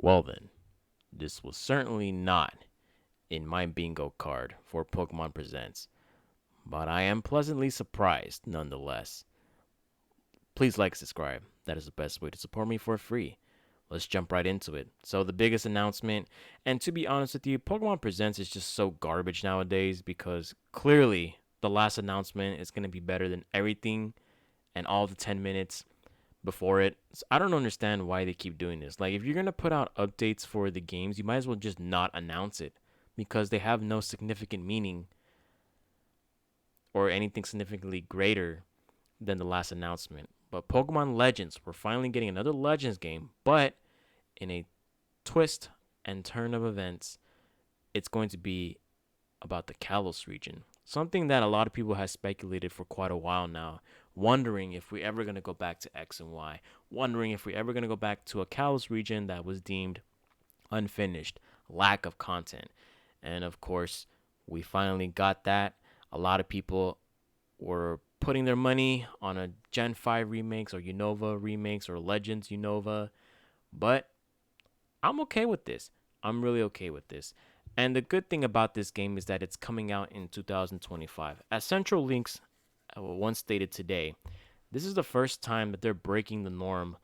Well then, this was certainly not in my bingo card for Pokemon Presents, but I am pleasantly surprised nonetheless. Please like, subscribe. That is the best way to support me for free. Let's jump right into it. So, the biggest announcement, and to be honest with you, Pokemon Presents is just so garbage nowadays because clearly the last announcement is going to be better than everything and all the 10 minutes before it. So I don't understand why they keep doing this. Like, if you're going to put out updates for the games, you might as well just not announce it because they have no significant meaning or anything significantly greater than the last announcement. But Pokemon Legends, we're finally getting another Legends game, but in a twist and turn of events, it's going to be about the Kalos region. Something that a lot of people have speculated for quite a while now, wondering if we're ever going to go back to X and Y, wondering if we're ever going to go back to a Kalos region that was deemed unfinished, lack of content. And of course, we finally got that. A lot of people were putting their money on a Gen 5 remakes or Unova remakes or Legends Unova, but I'm okay with this. I'm really okay with this. And the good thing about this game is that it's coming out in 2025. As Central Links once stated today, this is the first time that they're breaking the norm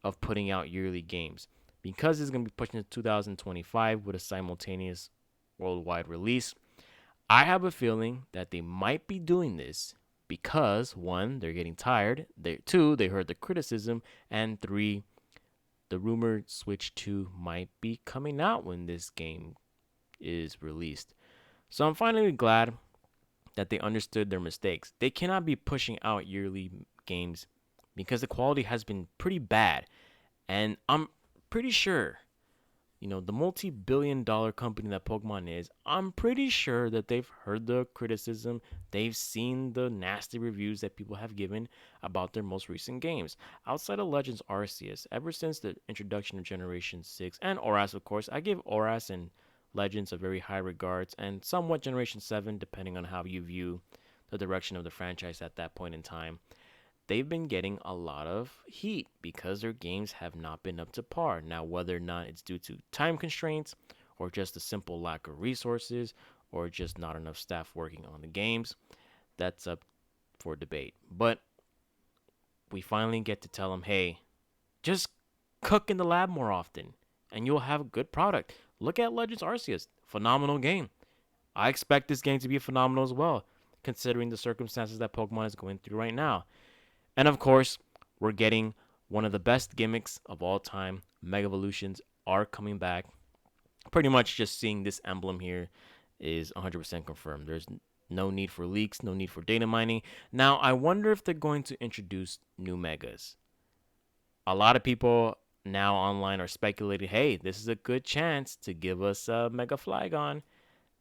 of putting out yearly games. Because it's going to be pushing to 2025 with a simultaneous worldwide release, I have a feeling that they might be doing this because one, they're getting tired, two, they heard the criticism, and three, the rumored Switch 2 might be coming out when this game is released. So I'm finally glad that they understood their mistakes. They cannot be pushing out yearly games because the quality has been pretty bad. And I'm pretty sure, the multi billion dollar company that Pokemon is, I'm pretty sure that they've heard the criticism. They've seen the nasty reviews that people have given about their most recent games. Outside of Legends Arceus, ever since the introduction of Generation 6 and Oras, of course, I give Oras and Legends a very high regards, and somewhat Generation 7, depending on how you view the direction of the franchise at that point in time. They've been getting a lot of heat because their games have not been up to par. Now, whether or not it's due to time constraints or just a simple lack of resources or just not enough staff working on the games, that's up for debate. But we finally get to tell them, hey, just cook in the lab more often and you'll have a good product. Look at Legends Arceus. Phenomenal game. I expect this game to be phenomenal as well, considering the circumstances that Pokemon is going through right now. And of course, we're getting one of the best gimmicks of all time. Mega Evolutions are coming back. Pretty much just seeing this emblem here is 100% confirmed. There's no need for leaks, no need for data mining. Now, I wonder if they're going to introduce new megas. A lot of people now online are speculating, hey, this is a good chance to give us a Mega Flygon,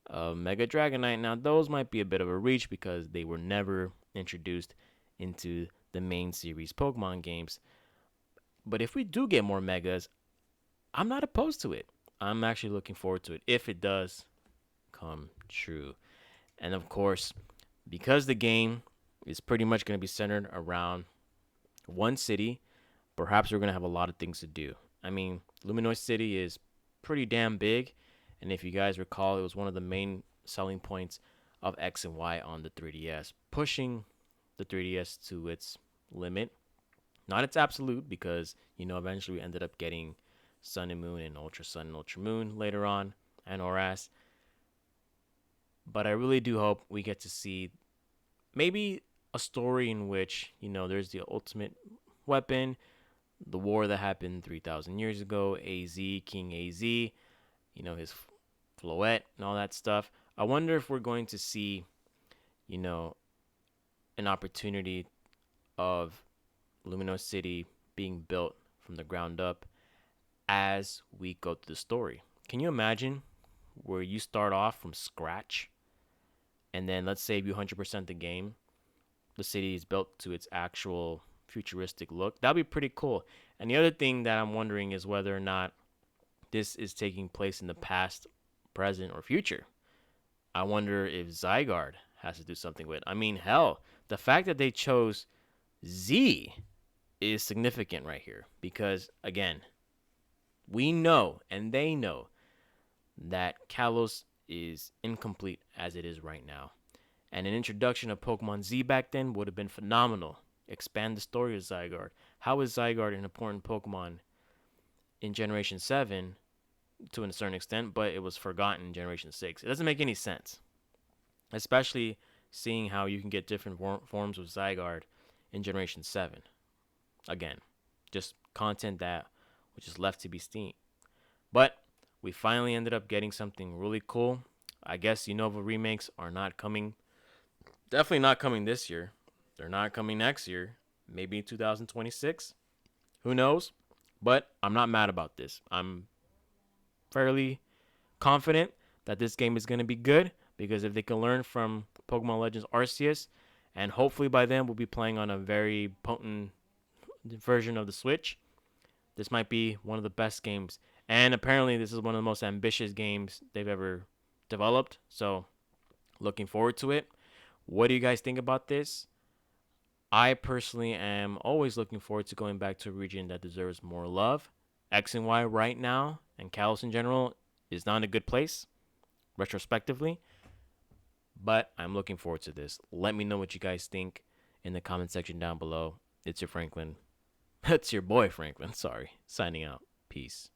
a Mega Dragonite. Now, those might be a bit of a reach because they were never introduced into the main series Pokemon games. But if we do get more Megas, I'm not opposed to it. I'm actually looking forward to it if it does come true. And of course, because the game is pretty much going to be centered around one city, perhaps we're going to have a lot of things to do. I mean, Lumino City is pretty damn big. And if you guys recall, it was one of the main selling points of X and Y on the 3DS, pushing the 3DS to its limit. Not its absolute, because, eventually we ended up getting Sun and Moon and Ultra Sun and Ultra Moon later on, and Oras. But I really do hope we get to see maybe a story in which, there's the ultimate weapon, the war that happened 3,000 years ago, King AZ, his Floette and all that stuff. I wonder if we're going to see, an opportunity of Lumino City being built from the ground up as we go through the story. Can you imagine where you start off from scratch and then let's say you 100% the game, the city is built to its actual futuristic look? That'd be pretty cool. And the other thing that I'm wondering is whether or not this is taking place in the past, present, or future. I wonder if Zygarde has to do something with it. I mean, hell, the fact that they chose Z is significant right here because, again, We know, and they know, that Kalos is incomplete as it is right now. And an introduction of Pokemon Z back then would have been phenomenal. Expand the story of Zygarde. How is Zygarde an important Pokemon in Generation 7 to a certain extent, but it was forgotten in Generation 6? It doesn't make any sense, especially seeing how you can get different forms of Zygarde in Generation 7. Again, just content that which is left to be seen. But we finally ended up getting something really cool. I guess Unova remakes are not coming. Definitely not coming this year. They're not coming next year. Maybe 2026. Who knows? But I'm not mad about this. I'm fairly confident that this game is going to be good because if they can learn from Pokemon Legends Arceus, and hopefully by then we'll be playing on a very potent version of the Switch, this might be one of the best games. And apparently, this is one of the most ambitious games they've ever developed. So, looking forward to it. What do you guys think about this? I personally am always looking forward to going back to a region that deserves more love. X and Y right now, and Kalos in general, is not in a good place, retrospectively. But I'm looking forward to this. Let me know what you guys think in the comment section down below. It's your Franklin. It's your boy Franklin, sorry. Signing out. Peace.